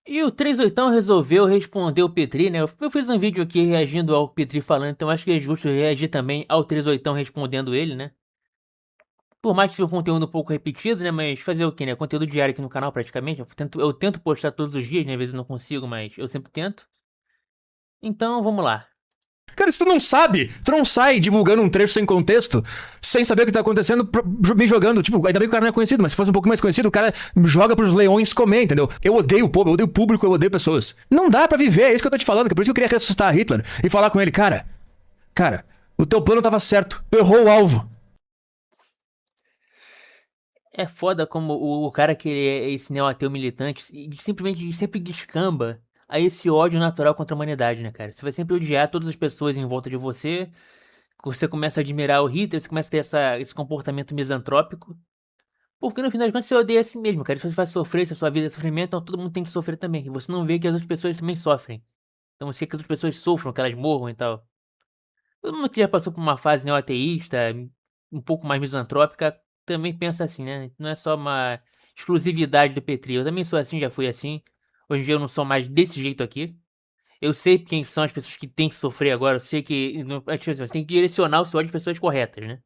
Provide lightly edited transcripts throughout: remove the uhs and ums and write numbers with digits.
E o 38 resolveu responder o Petri, né? Eu fiz um vídeo aqui reagindo ao Petri falando, então acho que é justo reagir também ao 38 respondendo ele, né? Por mais que seja um conteúdo um pouco repetido, né? Mas fazer o quê, né? Conteúdo diário aqui no canal praticamente. Eu tento postar todos os dias, né? Às vezes eu não consigo, mas eu sempre tento. Então vamos lá. Cara, se tu não sabe, tu não sai divulgando um trecho sem contexto, sem saber o que tá acontecendo, me jogando. Tipo, ainda bem que o cara não é conhecido, mas se fosse um pouco mais conhecido, o cara joga pros leões comer, entendeu? Eu odeio o povo, eu odeio o público, eu odeio pessoas. Não dá pra viver, é isso que eu tô te falando, que é por isso que eu queria ressuscitar Hitler e falar com ele, cara, o teu plano tava certo, tu errou o alvo. É foda como o cara que ele é esse neo-ateu militante simplesmente sempre descamba a esse ódio natural contra a humanidade, né, cara? Você vai sempre odiar todas as pessoas em volta de você. Você começa a admirar o Hitler, você começa a ter esse comportamento misantrópico. Porque no final das contas você odeia a si mesmo, cara. Se você vai sofrer, se a sua vida é sofrimento, então todo mundo tem que sofrer também. E você não vê que as outras pessoas também sofrem. Então você quer que as outras pessoas sofram, que elas morram e tal. Todo mundo que já passou por uma fase neo-ateísta, um pouco mais misantrópica, também pensa assim, né? Não é só uma exclusividade do Petri. Eu também sou assim, já fui assim. Hoje em dia eu não sou mais desse jeito aqui. Eu sei quem são as pessoas que têm que sofrer agora. Eu sei que você tem que direcionar o seu ódio às pessoas corretas, né?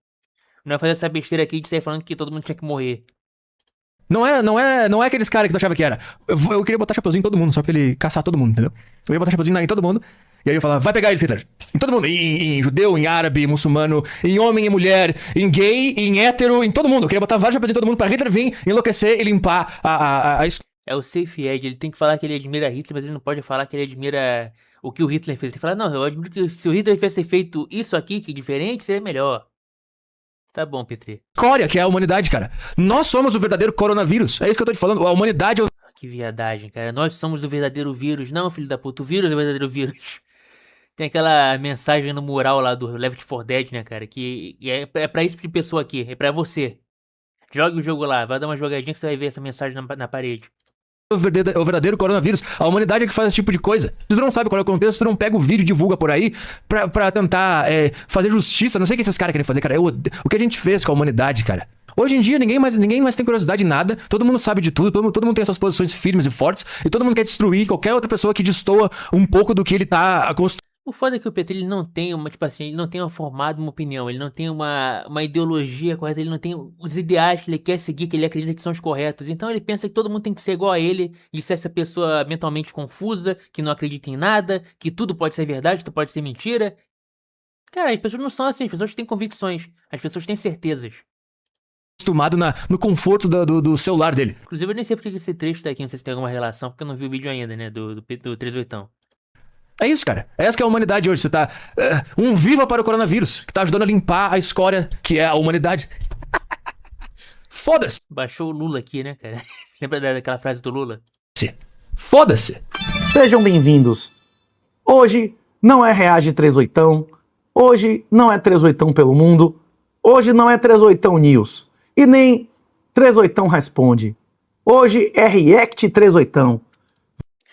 Não é fazer essa besteira aqui de sair falando que todo mundo tinha que morrer. Não é aqueles caras que tu achava que era. Eu queria botar Chapeuzinho em todo mundo, só pra ele caçar todo mundo, entendeu? Eu ia botar Chapeuzinho em todo mundo, e aí eu falava, vai pegar eles, Hitler. Em todo mundo. Em judeu, em árabe, em muçulmano, em homem, em mulher, em gay, em hétero, em todo mundo. Eu queria botar vários Chapeuzinhos em todo mundo pra Hitler vir, enlouquecer e limpar a É o safe edge, ele tem que falar que ele admira Hitler, mas ele não pode falar que ele admira o que o Hitler fez. Ele tem que falar, não, eu admiro que se o Hitler tivesse feito isso aqui, que é diferente, seria melhor. Tá bom, Petri. escória que é a humanidade, cara. Nós somos o verdadeiro coronavírus. É isso que eu tô te falando. A humanidade é o Que viadagem, cara. Nós somos o verdadeiro vírus. Não, filho da puta, o vírus é o verdadeiro vírus. Tem aquela mensagem no mural lá do Left 4 Dead, né, cara? Que é pra esse tipo de pessoa aqui. É pra você. Jogue o jogo lá, vai dar uma jogadinha que você vai ver essa mensagem na parede. o verdadeiro coronavírus. A humanidade é que faz esse tipo de coisa. Se tu não sabe qual é o contexto, tu não pega o vídeo e divulga por aí pra tentar fazer justiça. Não sei o que esses caras querem fazer, cara. O que a gente fez com a humanidade, cara. Hoje em dia, ninguém mais tem curiosidade em nada. Todo mundo sabe de tudo. Todo mundo tem essas posições firmes e fortes. E todo mundo quer destruir qualquer outra pessoa que destoa um pouco do que ele tá acostumado. O foda é que o Petri ele não tem uma, tipo assim, ele não tem uma formada uma opinião, ele não tem uma ideologia correta, ele não tem os ideais que ele quer seguir, que ele acredita que são os corretos. Então ele pensa que todo mundo tem que ser igual a ele, e ser essa pessoa mentalmente confusa, que não acredita em nada, que tudo pode ser verdade, tudo pode ser mentira. Cara, as pessoas não são assim, as pessoas têm convicções, as pessoas têm certezas. No conforto do celular dele. Inclusive eu nem sei porque que esse trecho tá aqui, não sei se tem alguma relação, porque eu não vi o vídeo ainda, né, do 38. É isso, cara. É essa que é a humanidade hoje. Você tá. Um viva para o coronavírus, que tá ajudando a limpar a escória que é a humanidade. Foda-se. Baixou o Lula aqui, né, cara? Lembra daquela frase do Lula? Foda-se. Sejam bem-vindos. Hoje não é Reage 38, hoje não é 38 pelo mundo, hoje não é 38 News e nem 38 Responde. Hoje é React 38.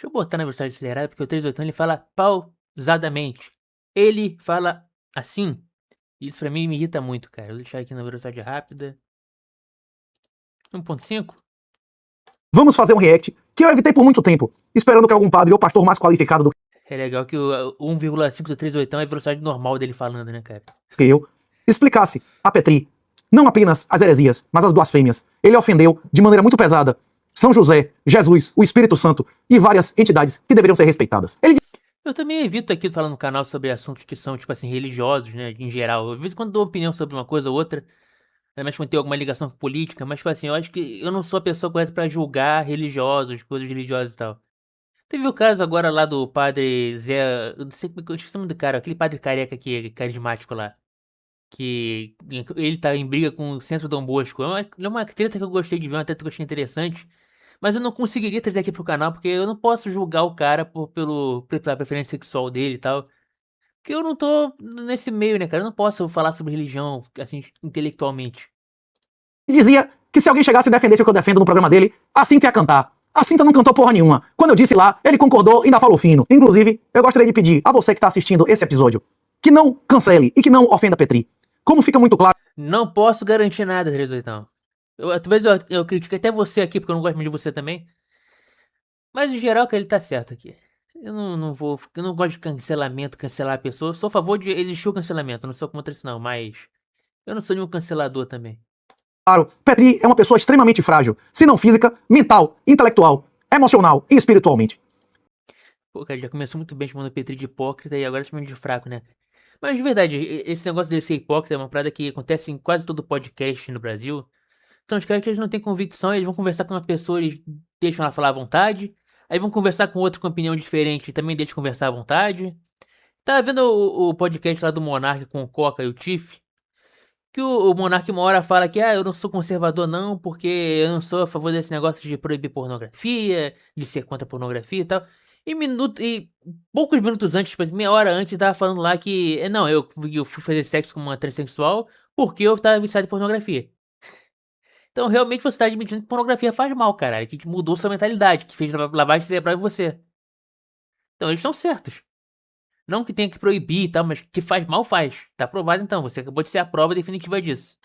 Deixa eu botar na velocidade acelerada, porque o 38 ele fala pausadamente. Ele fala assim. Isso pra mim me irrita muito, cara. Eu vou deixar aqui na velocidade rápida. 1.5? Vamos fazer um react que eu evitei por muito tempo, esperando que algum padre ou pastor mais qualificado do É legal que o 1,5 do 38 é a velocidade normal dele falando, né, cara? que eu explicasse a Petri não apenas as heresias, mas as blasfêmias. Ele ofendeu de maneira muito pesada São José, Jesus, o Espírito Santo e várias entidades que deveriam ser respeitadas. Ele Eu também evito aqui falar no canal sobre assuntos que são, tipo assim, religiosos, né, em geral. Às vezes quando dou opinião sobre uma coisa ou outra, ainda mais quando tem alguma ligação com política, mas, tipo assim, eu acho que eu não sou a pessoa correta pra julgar religiosos, coisas religiosas e tal. Teve o caso agora lá do padre Zé. Eu não sei como é que eu esqueci o nome do cara, aquele padre careca que é carismático lá. Que ele tá em briga com o Centro Dom Bosco. É uma treta que eu gostei de ver, uma treta que eu achei interessante. Mas eu não conseguiria trazer aqui pro canal, porque eu não posso julgar o cara pela preferência sexual dele e tal. Porque eu não tô nesse meio, né, cara? Eu não posso falar sobre religião, assim, intelectualmente. dizia que se alguém chegasse e defendesse o que eu defendo no programa dele, a Cinta ia cantar. A Cinta não cantou porra nenhuma. Quando eu disse lá, ele concordou e ainda falou fino. Inclusive, eu gostaria de pedir a você que está assistindo esse episódio que não cancele e que não ofenda Petri. Como fica muito claro, Não posso garantir nada, 38. Talvez eu critico até você aqui, porque eu não gosto muito de você também. Mas em geral, cara, ele tá certo aqui. Eu não gosto de cancelamento, cancelar a pessoa. Eu sou a favor de existir o cancelamento, eu não sou contra isso não, mas eu não sou nenhum cancelador também. Claro, Petri é uma pessoa extremamente frágil, se não física, mental, intelectual, emocional e espiritualmente. Pô, cara, já começou muito bem chamando o Petri de hipócrita e agora chamando de fraco, né, cara? Mas de verdade, esse negócio dele ser hipócrita é uma parada que acontece em quase todo podcast no Brasil. Então os caras que eles não têm convicção, eles vão conversar com uma pessoa, eles deixam ela falar à vontade. Aí vão conversar com outro com opinião diferente, também deixa conversar à vontade. Tá vendo o podcast lá do Monark com o Coca e o Tiff? Que o Monark uma hora fala que eu não sou conservador não, porque eu não sou a favor desse negócio de proibir pornografia, de ser contra a pornografia e tal. E poucos minutos antes, tipo, meia hora antes, tava falando lá que, não, eu fui fazer sexo com uma transexual porque eu tava viciado em pornografia. Então realmente você tá admitindo que pornografia faz mal, caralho, que mudou sua mentalidade, que fez lavagem cerebral em você. Então eles estão certos. Não que tenha que proibir e tal, mas que faz mal, faz. Tá provado então, você acabou de ser a prova definitiva disso.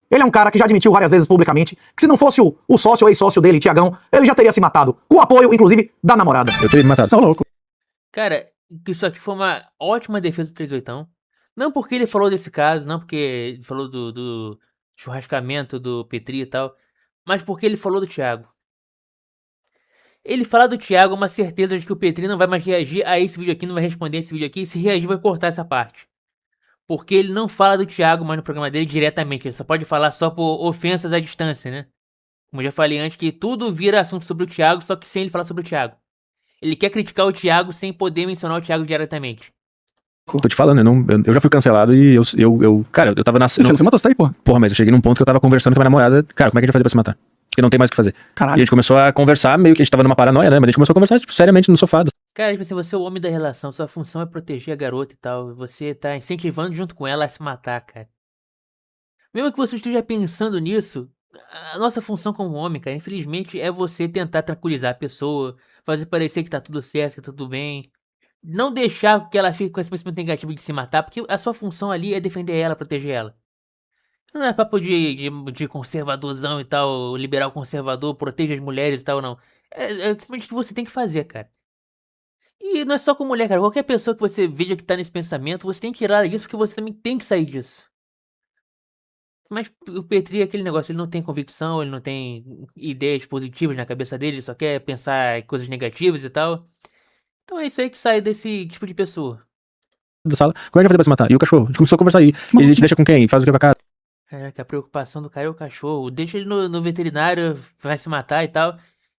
Ele é um cara que já admitiu várias vezes publicamente que se não fosse o sócio ou ex-sócio dele, Tiagão, ele já teria se matado, com o apoio, inclusive, da namorada. Eu teria me matado. Tá louco. Cara, isso aqui foi uma ótima defesa do 38. Não porque ele falou desse caso, não porque ele falou do churrascamento do Petri e tal, mas porque ele falou do Thiago. Ele fala do Thiago, uma certeza de que o Petri não vai mais reagir a esse vídeo aqui, não vai responder esse vídeo aqui, e se reagir vai cortar essa parte. Porque ele não fala do Thiago mais no programa dele diretamente, ele só pode falar só por ofensas à distância, né? Como eu já falei antes, que tudo vira assunto sobre o Thiago, só que sem ele falar sobre o Thiago. Ele quer criticar o Thiago sem poder mencionar o Thiago diretamente. Tô te falando, eu já fui cancelado e cara, eu tava nascendo. Você matou, você tá aí, porra. Porra, mas eu cheguei num ponto que eu tava conversando com a minha namorada. Cara, como é que a gente vai fazer pra se matar? Porque não tem mais o que fazer. Caralho. E a gente começou a conversar, meio que a gente tava numa paranoia, né? Mas a gente começou a conversar, tipo, seriamente no sofá. Cara, tipo assim, você é o homem da relação, sua função é proteger a garota e tal. Você tá incentivando junto com ela a se matar, cara. Mesmo que você esteja pensando nisso, a nossa função como homem, cara, infelizmente, é você tentar tranquilizar a pessoa, fazer parecer que tá tudo certo, que tá tudo bem. Não deixar que ela fique com esse pensamento negativo de se matar, porque a sua função ali é defender ela, proteger ela. Não é papo de conservadorzão e tal, liberal conservador, proteja as mulheres e tal, não. É simplesmente o que você tem que fazer, cara. E não é só com mulher, cara. Qualquer pessoa que você veja que tá nesse pensamento, você tem que tirar isso porque você também tem que sair disso. Mas o Petri é aquele negócio, ele não tem convicção, ele não tem ideias positivas na cabeça dele, ele só quer pensar em coisas negativas e tal. Então é isso aí que sai desse tipo de pessoa. Da sala. Como é que vai fazer pra se matar? E o cachorro? A gente começou a conversar aí. E a gente deixa com quem? Faz o que com a casa? Caraca, a preocupação do cara é o cachorro. Deixa ele no veterinário, vai se matar e tal.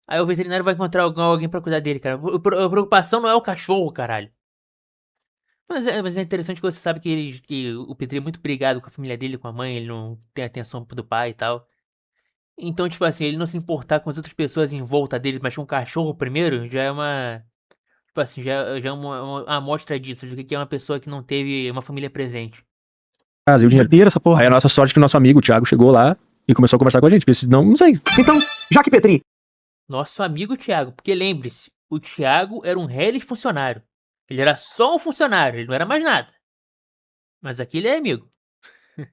Aí o veterinário vai encontrar alguém pra cuidar dele, cara. A preocupação não é o cachorro, caralho. Mas é interessante que você sabe que o Petri é muito brigado com a família dele, com a mãe, ele não tem atenção do pai e tal. Então, tipo assim, ele não se importar com as outras pessoas em volta dele, mas com um cachorro primeiro, já é uma. Tipo assim, já é uma amostra disso, de que é uma pessoa que não teve uma família presente. Casa e o dinheiro. Doideira essa porra. Aí a nossa sorte é que o nosso amigo, o Thiago, chegou lá e começou a conversar com a gente. Porque senão, não sei. Então, já que Petri Nosso amigo Thiago, porque lembre-se, o Thiago era um reles funcionário. Ele era só um funcionário, ele não era mais nada. Mas aqui ele é amigo. é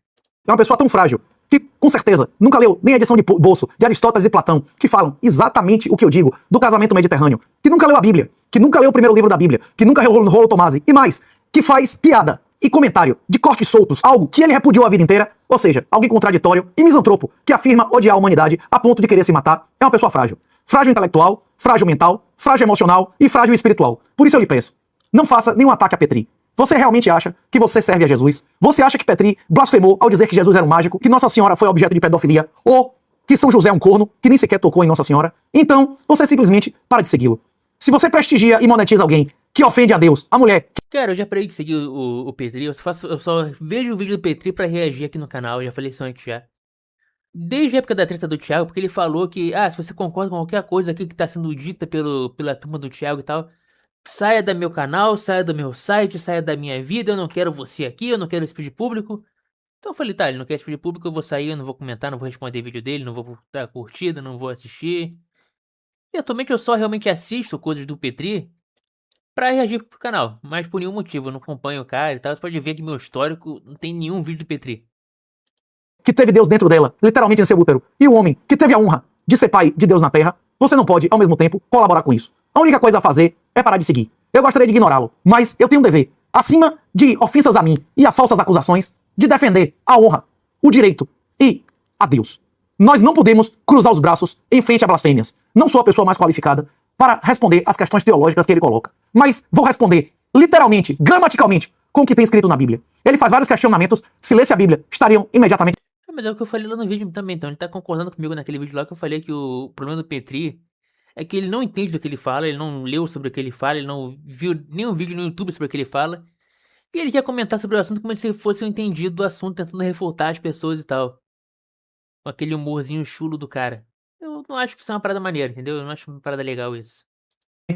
uma pessoa tão frágil que, com certeza, nunca leu nem a edição de bolso de Aristóteles e Platão, que falam exatamente o que eu digo do casamento mediterrâneo, que nunca leu a Bíblia, que nunca leu o primeiro livro da Bíblia, que nunca leu o Rolo Tomasi, e mais, que faz piada e comentário de cortes soltos, algo que ele repudiou a vida inteira, ou seja, alguém contraditório e misantropo, que afirma odiar a humanidade a ponto de querer se matar, é uma pessoa frágil. Frágil intelectual, frágil mental, frágil emocional e frágil espiritual. Por isso eu lhe peço, não faça nenhum ataque a Petri. Você realmente acha que você serve a Jesus? Você acha que Petri blasfemou ao dizer que Jesus era um mágico, que Nossa Senhora foi objeto de pedofilia, ou que São José é um corno, que nem sequer tocou em Nossa Senhora? Então, você simplesmente para de segui-lo. Se você prestigia e monetiza alguém que ofende a Deus, a mulher... Cara, eu já parei de seguir o Petri, eu só vejo o vídeo do Petri pra reagir aqui no canal, eu já falei isso antes já. Desde a época da treta do Thiago, porque ele falou que, se você concorda com qualquer coisa aqui que tá sendo dita pela turma do Thiago e tal, saia do meu canal, saia do meu site, saia da minha vida, eu não quero você aqui, eu não quero esse tipo de público. Então eu falei, tá, ele não quer esse tipo de público, eu vou sair, eu não vou comentar, não vou responder vídeo dele, não vou dar curtida, não vou assistir. E atualmente eu só realmente assisto coisas do Petri pra reagir pro canal, mas por nenhum motivo, eu não acompanho o cara e tal, você pode ver que meu histórico não tem nenhum vídeo do Petri. que teve Deus dentro dela, literalmente em seu útero, e o homem que teve a honra de ser pai de Deus na terra, você não pode, ao mesmo tempo, colaborar com isso. A única coisa a fazer é parar de seguir. Eu gostaria de ignorá-lo, mas eu tenho um dever, acima de ofensas a mim e a falsas acusações, de defender a honra, o direito e a Deus. Nós não podemos cruzar os braços em frente a blasfêmias. Não sou a pessoa mais qualificada para responder as questões teológicas que ele coloca, mas vou responder literalmente, gramaticalmente, com o que tem escrito na Bíblia. Ele faz vários questionamentos, se lesse a Bíblia, estariam imediatamente... Mas é o que eu falei lá no vídeo também, então ele tá concordando comigo naquele vídeo lá que eu falei que o problema do Petri é que ele não entende do que ele fala, ele não leu sobre o que ele fala, ele não viu nenhum vídeo no YouTube sobre o que ele fala, e ele quer comentar sobre o assunto como se fosse um entendido do assunto, tentando revoltar as pessoas e tal. Com aquele humorzinho chulo do cara. Eu não acho que isso é uma parada maneira, entendeu? Eu não acho uma parada legal isso.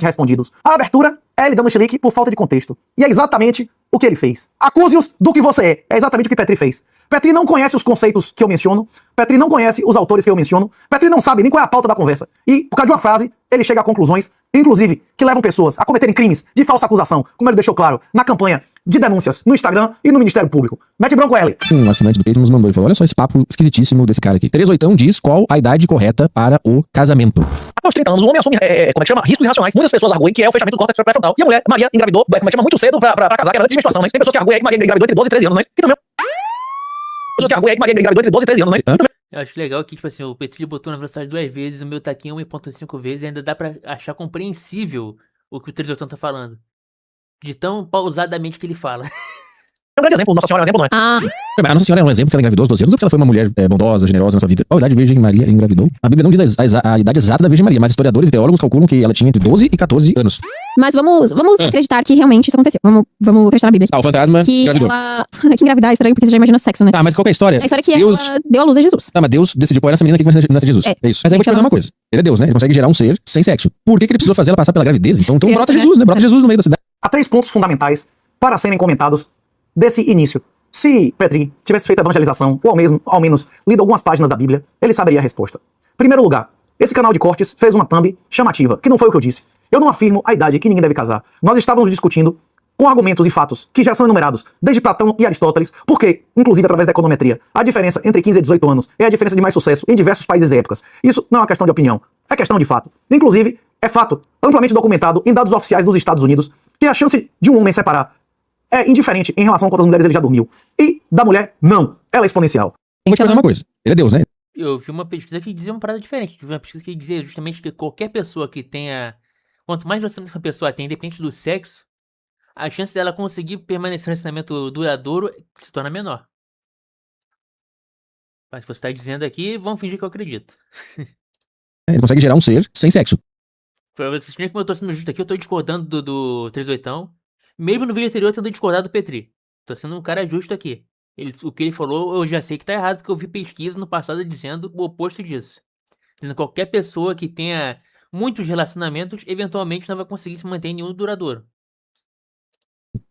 respondidos. A abertura é ele dando chilique por falta de contexto. E é exatamente o que ele fez. Acuse-os do que você é. É exatamente o que Petri fez. Petri não conhece os conceitos que eu menciono. Petri não conhece os autores que eu menciono. Petri não sabe nem qual é a pauta da conversa. E, por causa de uma frase, ele chega a conclusões, inclusive, que levam pessoas a cometerem crimes de falsa acusação, como ele deixou claro na campanha de denúncias no Instagram e no Ministério Público. Mete bronco L. Um assinante do Patreon nos mandou e falou: olha só esse papo esquisitíssimo desse cara aqui. 38 diz qual a idade correta para o casamento. Até os 30 anos, o homem assume, como é que chama? Riscos irracionais. Muitas pessoas arguem que é o fechamento do córtex pré-frontal. E a mulher, Maria, engravidou, como é que chama? Muito cedo pra casar, que era antes de menstruação, né? Tem pessoas que arguem que Maria engravidou entre 12 e 13 anos, né? Que também. Pessoas que arguem que Maria engravidou entre 12 e 13 anos, né? Eu acho legal que, tipo assim, o Petri botou na velocidade 2 vezes, o meu tá aqui em 1.5 vezes, e ainda dá pra achar compreensível o que o 38 tá falando. De tão pausadamente que ele fala. É um grande exemplo, Nossa Senhora é um exemplo, não é? Mas a Nossa Senhora é um exemplo que ela engravidou aos 12 anos ou porque ela foi uma mulher bondosa, generosa na sua vida? Qual a idade Virgem Maria engravidou? A Bíblia não diz a idade exata da Virgem Maria, mas historiadores e teólogos calculam que ela tinha entre 12 e 14 anos. Mas vamos acreditar que realmente isso aconteceu. Vamos acreditar na Bíblia. Ah, o fantasma Que engravidou. ela... que engravidar é estranho porque você já imagina sexo, né? Ah, mas qual que é a história? A história é que Deus... ela deu à luz a Jesus. Ah, mas Deus decidiu pôr essa menina aqui que vai nascer Jesus. É isso. Mas aí eu vou te perguntar uma coisa. Ele é Deus, né? Ele consegue gerar um ser sem sexo. Por que ele precisou fazer ela passar pela gravidez? Então brota Jesus, né? Brota Jesus no meio da cidade. Há 3 pontos fundamentais para serem comentados desse início. Se Petri tivesse feito a evangelização, ou ao menos lido algumas páginas da Bíblia, ele saberia a resposta. Primeiro lugar, esse canal de cortes fez uma thumb chamativa, que não foi o que eu disse. Eu não afirmo a idade que ninguém deve casar. Nós estávamos discutindo com argumentos e fatos que já são enumerados desde Platão e Aristóteles, porque, inclusive através da econometria, a diferença entre 15 e 18 anos é a diferença de mais sucesso em diversos países e épocas. Isso não é uma questão de opinião, é questão de fato. Inclusive, é fato amplamente documentado em dados oficiais dos Estados Unidos que a chance de um homem separar é indiferente em relação a quantas mulheres ele já dormiu. E da mulher, não. Ela é exponencial. Eu vou te perguntar uma coisa. Ele é Deus, né? Eu vi uma pesquisa que dizia uma parada diferente. Eu vi uma pesquisa que dizia justamente que qualquer pessoa que tenha... Quanto mais relacionamento uma pessoa tem, independente do sexo, a chance dela conseguir permanecer no relacionamento duradouro se torna menor. Mas se você tá dizendo aqui, vamos fingir que eu acredito. Ele consegue gerar um ser sem sexo. Pra vocês verem como eu tô sendo justo aqui, eu tô discordando do 38. Mesmo no vídeo anterior, eu tendo discordado do Petri. Tô sendo um cara justo aqui. O que ele falou, eu já sei que tá errado, porque eu vi pesquisa no passado dizendo o oposto disso. Dizendo que qualquer pessoa que tenha muitos relacionamentos, eventualmente não vai conseguir se manter em nenhum duradouro.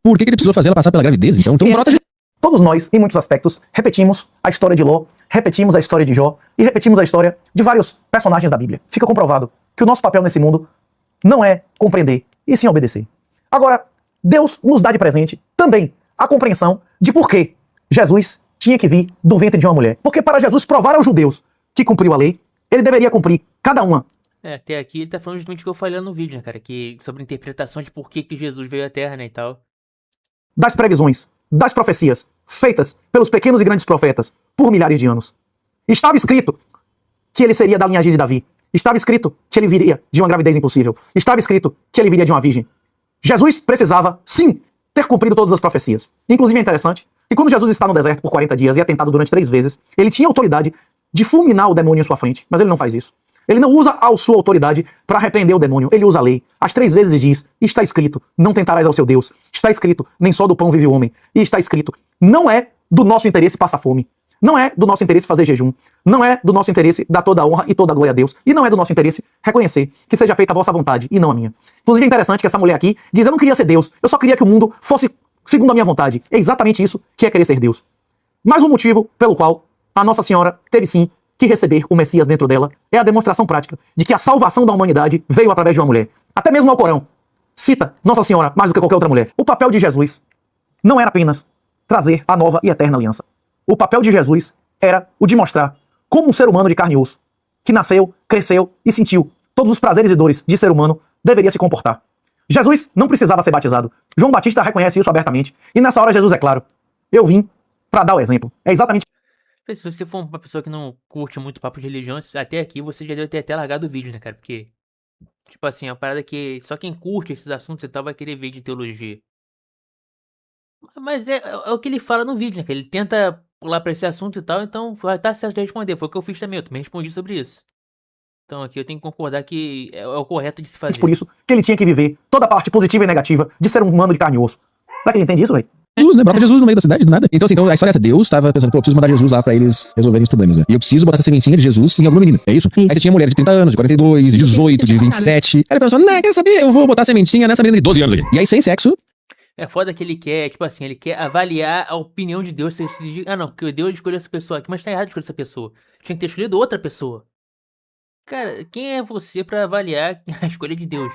Por que ele precisou fazer ela passar pela gravidez? Então brota Jesus. Todos nós, em muitos aspectos, repetimos a história de Ló, repetimos a história de Jó e repetimos a história de vários personagens da Bíblia. Fica comprovado que o nosso papel nesse mundo não é compreender, e sim obedecer. Agora, Deus nos dá de presente também a compreensão de por que Jesus tinha que vir do ventre de uma mulher. Porque para Jesus provar aos judeus que cumpriu a lei, ele deveria cumprir cada uma. Até aqui ele tá falando justamente o que eu falei lá no vídeo, né, cara? Que, sobre a interpretação de por que Jesus veio à Terra, né, e tal. Das previsões, das profecias, feitas pelos pequenos e grandes profetas por milhares de anos. Estava escrito que ele seria da linhagem de Davi. Estava escrito que ele viria de uma gravidez impossível. Estava escrito que ele viria de uma virgem. Jesus precisava, sim, ter cumprido todas as profecias. Inclusive é interessante que quando Jesus está no deserto por 40 dias e é tentado durante 3 vezes, ele tinha autoridade de fulminar o demônio em sua frente, mas ele não faz isso. Ele não usa a sua autoridade para repreender o demônio, ele usa a lei. As 3 vezes diz, está escrito, não tentarás ao seu Deus. Está escrito, nem só do pão vive o homem. E está escrito, não é do nosso interesse passar fome. Não é do nosso interesse fazer jejum. Não é do nosso interesse dar toda a honra e toda a glória a Deus. E não é do nosso interesse reconhecer que seja feita a vossa vontade e não a minha. Inclusive é interessante que essa mulher aqui diz, eu não queria ser Deus, eu só queria que o mundo fosse segundo a minha vontade. É exatamente isso que é querer ser Deus. Mas um motivo pelo qual a Nossa Senhora teve sim que receber o Messias dentro dela é a demonstração prática de que a salvação da humanidade veio através de uma mulher. Até mesmo o Alcorão cita Nossa Senhora mais do que qualquer outra mulher. O papel de Jesus não era apenas trazer a nova e eterna aliança. O papel de Jesus era o de mostrar como um ser humano de carne e osso, que nasceu, cresceu e sentiu todos os prazeres e dores de ser humano deveria se comportar. Jesus não precisava ser batizado. João Batista reconhece isso abertamente. E nessa hora Jesus é claro. Eu vim para dar o exemplo. É exatamente Se você for uma pessoa que não curte muito papo de religião, até aqui você já deve ter até largado o vídeo, né, cara? Porque, tipo assim, é uma parada que só quem curte esses assuntos e tal vai querer ver de teologia. Mas é o que ele fala no vídeo, né? Que ele tenta pular pra esse assunto e tal, então vai estar certo de responder. Foi o que eu fiz também, eu também respondi sobre isso. Então aqui eu tenho que concordar que é o correto de se fazer. por isso que ele tinha que viver toda a parte positiva e negativa de ser um humano de carne e osso. Será que ele entende isso, velho? Jesus, né? Brota Jesus no meio da cidade, do nada. Então, assim, a história é essa. Deus tava pensando, pô, eu preciso mandar Jesus lá pra eles resolverem os problemas, né? E eu preciso botar essa sementinha de Jesus em alguma menina. É isso? Isso. Aí tinha mulher de 30 anos, de 42, de 18, de 27. Aí ele pensou, né, quer saber? Eu vou botar a sementinha nessa menina de 12 anos aqui. E aí, sem sexo, É foda que ele quer, tipo assim, ele quer avaliar a opinião de Deus. Se ele diz, ah não, porque Deus escolheu essa pessoa aqui, mas tá errado escolher essa pessoa. Tinha que ter escolhido outra pessoa. Cara, quem é você pra avaliar a escolha de Deus?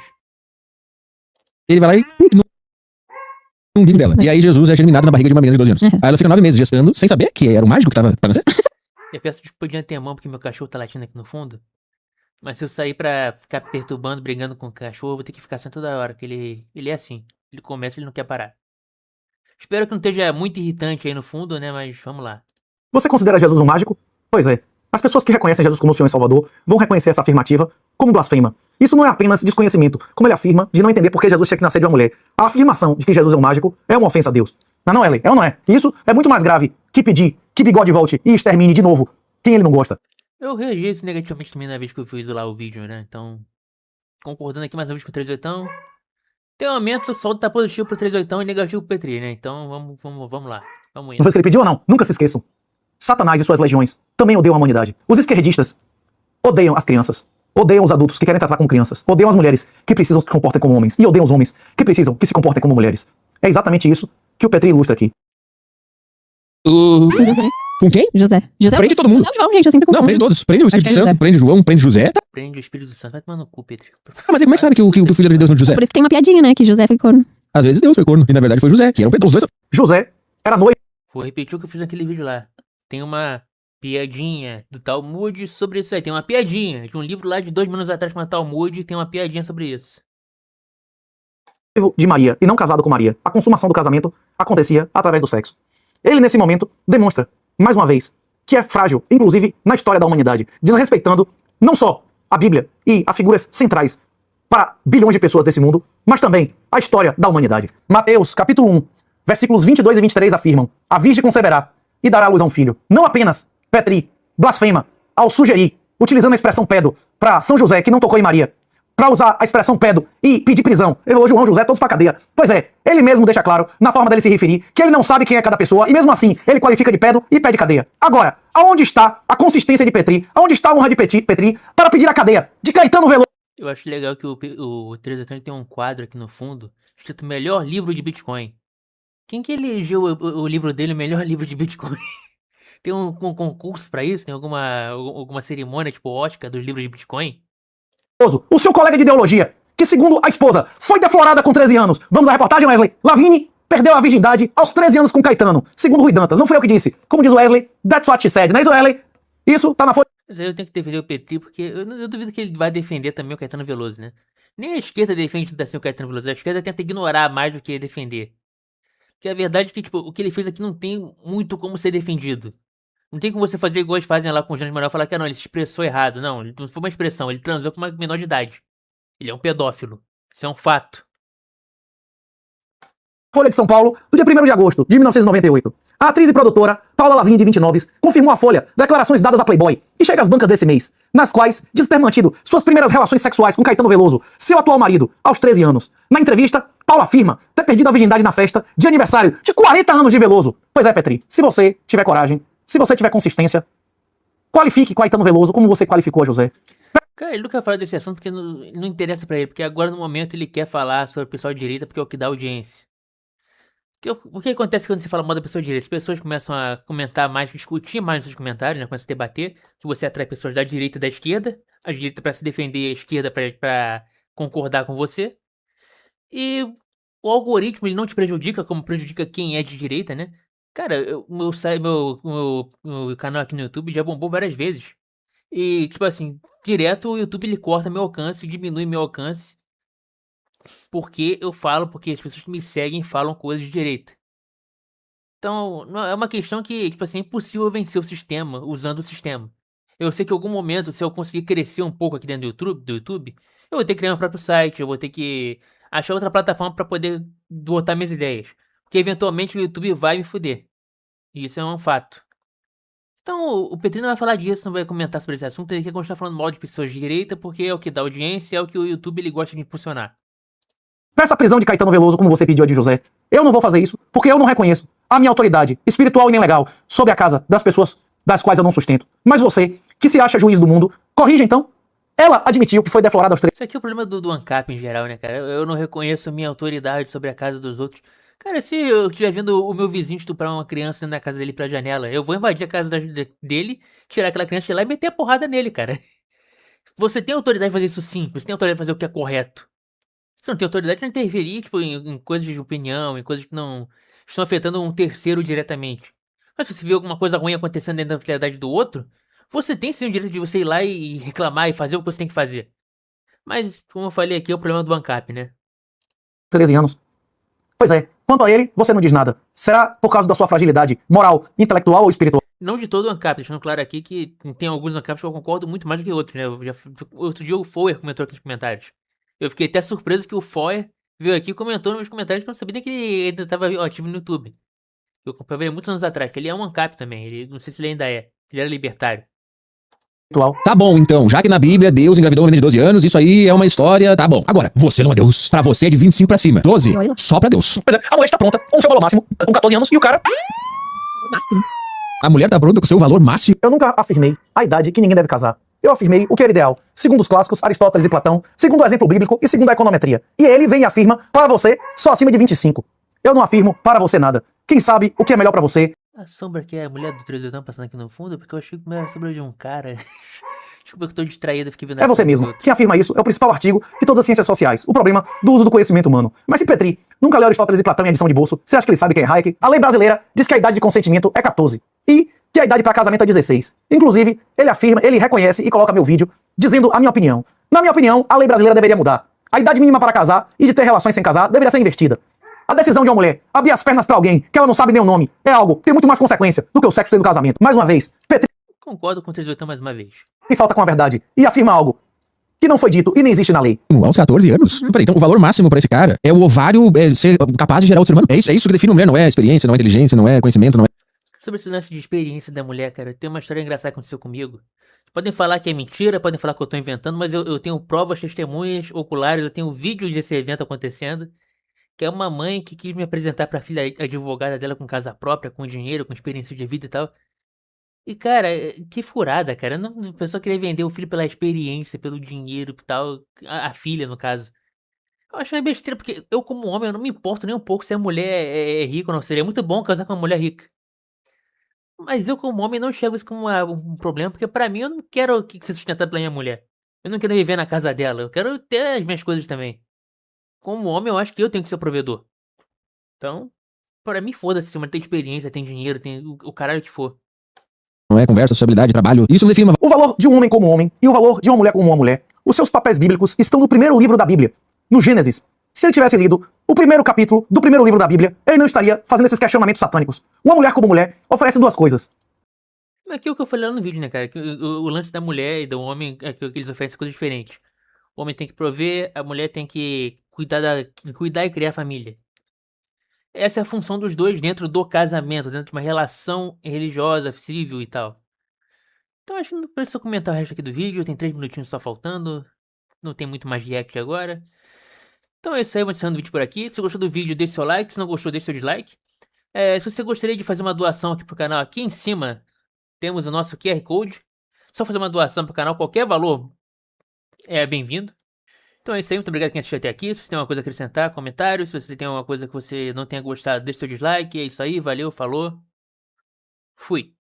ele vai lá e no umbigo dela. E aí Jesus é germinado na barriga de uma menina de 12 anos. Aí ela fica 9 meses gestando, sem saber que era o mágico que tava pra nascer. Eu peço desculpa de antemão porque meu cachorro tá latindo aqui no fundo. Mas se eu sair pra ficar perturbando, brigando com o cachorro, eu vou ter que ficar assim toda hora, que ele é assim. Ele começa e ele não quer parar. Espero que não esteja muito irritante aí no fundo, né? Mas vamos lá. Você considera Jesus um mágico? Pois é. As pessoas que reconhecem Jesus como Senhor e Salvador vão reconhecer essa afirmativa como blasfema. Isso não é apenas desconhecimento, como ele afirma, de não entender por que Jesus tinha que nascer de uma mulher. A afirmação de que Jesus é um mágico é uma ofensa a Deus. Mas não, Ellen, é ou não é? Isso é muito mais grave que pedir que Bigode volte e extermine de novo quem ele não gosta. Eu reagi isso negativamente também na vez que eu fiz lá o vídeo, né? Então, concordando aqui mais uma vez com o 38. Tem um aumento, o saldo tá positivo pro 38 e negativo pro Petri, né? Então vamos lá. Vamos Não indo. foi isso que ele pediu ou não? Nunca se esqueçam. Satanás e suas legiões também odeiam a humanidade. Os esquerdistas odeiam as crianças. Odeiam os adultos que querem tratar como crianças. Odeiam as mulheres que precisam se comportem como homens. E odeiam os homens que precisam que se comportem como mulheres. É exatamente isso que o Petri ilustra aqui. José. Com quem? José. José. Prende todo mundo. Não, João, gente, eu sempre Não, confundo. prende todos. Prende o Espírito Acho que é Santo, José. prende João, prende José. Tá. Prende o Espírito Santo. Vai tomar no cu, Petri. Ah, mas aí como é que sabe que o filho de Deus não é José? Por isso que tem uma piadinha, né? Que José foi corno. Às vezes Deus foi corno. E na verdade foi José, que era um pedro. Os dois. José era noivo Vou repetir o que eu fiz naquele vídeo lá. Tem uma piadinha do Talmud sobre isso aí. Tem uma piadinha de um livro lá de 2 anos atrás chamado Talmud. Tem uma piadinha sobre isso. de Maria e não casado com Maria. A consumação do casamento acontecia através do sexo. Ele, nesse momento, demonstra, mais uma vez, que é frágil, inclusive na história da humanidade, desrespeitando não só a Bíblia e as figuras centrais para bilhões de pessoas desse mundo, mas também a história da humanidade. Mateus, capítulo 1, versículos 22 e 23 afirmam: a virgem conceberá e dará à luz a um filho. Não apenas Petri blasfema ao sugerir, utilizando a expressão pedo para São José, que não tocou em Maria, para usar a expressão pedo e pedir prisão. Ele falou João José, todos pra cadeia. Pois é, ele mesmo deixa claro, na forma dele se referir, que ele não sabe quem é cada pessoa, e mesmo assim, ele qualifica de pedo e pede cadeia. Agora, aonde está a consistência de Petri? Aonde está a honra de Petri para pedir a cadeia de Caetano Veloso? Eu acho legal que o 38 tem um quadro aqui no fundo, escrito Melhor Livro de Bitcoin. Quem que elegeu o livro dele, o melhor livro de Bitcoin? Tem um concurso pra isso? Tem alguma cerimônia, tipo Oscar, dos livros de Bitcoin? O seu colega de ideologia, que segundo a esposa, foi deflorada com 13 anos. Vamos à reportagem, Wesley? Lavigne perdeu a virgindade aos 13 anos com Caetano. Segundo Rui Dantas, não foi eu que disse. Como diz o Wesley, that's what she said. Não é isso, Wesley? Isso tá na folha. Mas aí eu tenho que defender o Petri, porque eu duvido que ele vai defender também o Caetano Veloso, né? Nem a esquerda defende assim o Caetano Veloso. A esquerda tenta ignorar mais do que defender. Porque a verdade é que, tipo, o que ele fez aqui não tem muito como ser defendido. Não tem como você fazer igual eles fazem lá com o Jones Manuel, falar que não, ele se expressou errado. Não, não foi uma expressão, ele transou com uma menor de idade. Ele é um pedófilo. Isso é um fato. Folha de São Paulo, do dia 1º de agosto de 1998. A atriz e produtora Paula Lavigne, de 29, confirmou à Folha declarações dadas a Playboy e chega às bancas desse mês, nas quais diz ter mantido suas primeiras relações sexuais com Caetano Veloso, seu atual marido, aos 13 anos. Na entrevista, Paula afirma ter perdido a virgindade na festa de aniversário de 40 anos de Veloso. Pois é, Petri, se você tiver coragem, se você tiver consistência, qualifique Caetano Veloso como você qualificou a José. Cara, ele não quer falar desse assunto porque não interessa pra ele. Porque agora, no momento, ele quer falar sobre o pessoal de direita porque é o que dá audiência. O que acontece quando você fala mal da pessoa de direita? As pessoas começam a comentar mais, discutir mais nos seus comentários, né? Começam a debater, que você atrai pessoas da direita e da esquerda. A direita pra se defender, a esquerda pra concordar com você. E o algoritmo, ele não te prejudica como prejudica quem é de direita, né? Cara, meu canal aqui no YouTube já bombou várias vezes. E, tipo assim, direto o YouTube ele corta meu alcance, diminui meu alcance, porque as pessoas que me seguem falam coisas de direita. Então, é uma questão que, tipo assim, é impossível vencer o sistema usando o sistema. Eu sei que em algum momento, se eu conseguir crescer um pouco aqui dentro do YouTube, eu vou ter que criar meu próprio site, eu vou ter que achar outra plataforma para poder botar minhas ideias. Porque eventualmente o YouTube vai me fuder. E isso é um fato. Então, o Petri não vai falar disso, não vai comentar sobre esse assunto, ele quer continuar falando mal de pessoas de direita, porque é o que dá audiência, é o que o YouTube ele gosta de impulsionar. Peça a prisão de Caetano Veloso como você pediu a de José. Eu não vou fazer isso, porque eu não reconheço a minha autoridade espiritual e nem legal sobre a casa das pessoas das quais eu não sustento. Mas você, que se acha juiz do mundo, corrija então. Ela admitiu que foi deflorada aos 3 Isso aqui é o problema do ANCAP em geral, né, cara? Eu não reconheço a minha autoridade sobre a casa dos outros. Cara, se eu estiver vendo o meu vizinho estuprar uma criança dentro da casa dele pela janela, eu vou invadir a casa dele, tirar aquela criança de lá e meter a porrada nele, cara. Você tem autoridade de fazer isso sim, você tem autoridade de fazer o que é correto. Você não tem autoridade de interferir, tipo, em coisas de opinião, em coisas que não estão afetando um terceiro diretamente. Mas se você vê alguma coisa ruim acontecendo dentro da propriedade do outro, você tem sim o direito de você ir lá e reclamar e fazer o que você tem que fazer. Mas, como eu falei aqui, é o problema do ANCAP, né? 13 anos. Pois é, quanto a ele, você não diz nada. Será por causa da sua fragilidade moral, intelectual ou espiritual? Não de todo o ANCAP, deixando claro aqui que tem alguns ANCAPs que eu concordo muito mais do que outros, né? Outro dia o Foer comentou aqui nos comentários. Eu fiquei até surpreso que o Foer veio aqui e comentou nos meus comentários que eu não sabia nem que ele ainda estava ativo no YouTube. Eu acompanhei muitos anos atrás, que ele é um ANCAP também. Ele, não sei se ele ainda é. Ele era libertário. Tá bom, então, já que na Bíblia Deus engravidou uma menina de 12 anos, isso aí é uma história, tá bom. Agora, você não é Deus. Pra você é de 25 pra cima. 12, Olha. só pra Deus. Pois é, a mulher está pronta, com seu valor máximo, com 14 anos, e o cara... Máximo. A mulher tá pronta com seu valor máximo. Eu nunca afirmei a idade que ninguém deve casar. Eu afirmei o que era ideal, segundo os clássicos Aristóteles e Platão, segundo o exemplo bíblico e segundo a econometria. E ele vem e afirma, para você, só acima de 25. Eu não afirmo para você nada. Quem sabe o que é melhor pra você? A sombra que é a mulher do Trilhão passando aqui no fundo, porque eu achei que era a sombra de um cara. Desculpa que eu tô distraído, fiquei vendo a É você sombra do mesmo. outro. Quem afirma isso é o principal artigo de todas as ciências sociais. O problema do uso do conhecimento humano. Mas se Petri nunca leu Aristóteles e Platão em edição de bolso, você acha que ele sabe quem é Hayek? A lei brasileira diz que a idade de consentimento é 14. E que a idade para casamento é 16. Inclusive, ele afirma, ele reconhece e coloca meu vídeo dizendo a minha opinião. Na minha opinião, a lei brasileira deveria mudar. A idade mínima para casar e de ter relações sem casar deveria ser invertida. A decisão de uma mulher abrir as pernas pra alguém que ela não sabe nem o nome é algo que tem muito mais consequência do que o sexo dentro do casamento. Mais uma vez, Petri Concordo com o 38 mais uma vez. falta com a verdade e afirma algo que não foi dito e nem existe na lei. Aos 14 anos? Peraí, então o valor máximo pra esse cara é o ovário ser capaz de gerar outro ser humano? É isso que define a mulher, não é experiência, não é inteligência, não é conhecimento, não é... Sobre esse lance de experiência da mulher, cara, tem uma história engraçada que aconteceu comigo. Podem falar que é mentira, podem falar que eu tô inventando, mas eu tenho provas, testemunhas oculares, eu tenho vídeo desse evento acontecendo. Que é uma mãe que quis me apresentar pra filha advogada dela com casa própria, com dinheiro, com experiência de vida e tal. E, cara, que furada, cara. Não, a pessoa queria vender o filho pela experiência, pelo dinheiro e tal. A filha, no caso. Eu acho uma besteira, porque eu, como homem, eu não me importo nem um pouco se a mulher é rica ou não. Seria muito bom casar com uma mulher rica. Mas eu, como homem, não enxergo isso como um problema, porque pra mim eu não quero ser sustentado pela minha mulher. Eu não quero viver na casa dela. Eu quero ter as minhas coisas também. Como homem, eu acho que eu tenho que ser o provedor. Então, pra mim, foda-se se uma tem experiência, tem dinheiro, tem o caralho que for. Não é conversa, sociabilidade, trabalho. Isso não define uma... O valor de um homem como homem e o valor de uma mulher como uma mulher, os seus papéis bíblicos estão no primeiro livro da Bíblia, no Gênesis. Se ele tivesse lido o primeiro capítulo do primeiro livro da Bíblia, ele não estaria fazendo esses questionamentos satânicos. Uma mulher como mulher oferece duas coisas. Aqui é o que eu falei lá no vídeo, né, cara? Que o lance da mulher e do homem é que eles oferecem coisas diferentes. O homem tem que prover, a mulher tem que cuidar e criar a família. Essa é a função dos dois dentro do casamento, dentro de uma relação religiosa, civil e tal. Então acho que não precisa comentar o resto aqui do vídeo, tem 3 minutinhos só faltando. Não tem muito mais react agora. Então é isso aí, vou encerrando o vídeo por aqui. Se gostou do vídeo, deixe seu like. Se não gostou, deixe seu dislike. Se você gostaria de fazer uma doação aqui pro canal, aqui em cima temos o nosso QR Code. Só fazer uma doação pro canal, qualquer valor é bem-vindo. Então é isso aí, muito obrigado quem assistiu até aqui. Se você tem alguma coisa a acrescentar, comentário. Se você tem alguma coisa que você não tenha gostado, deixe seu dislike. É isso aí, valeu, falou. Fui.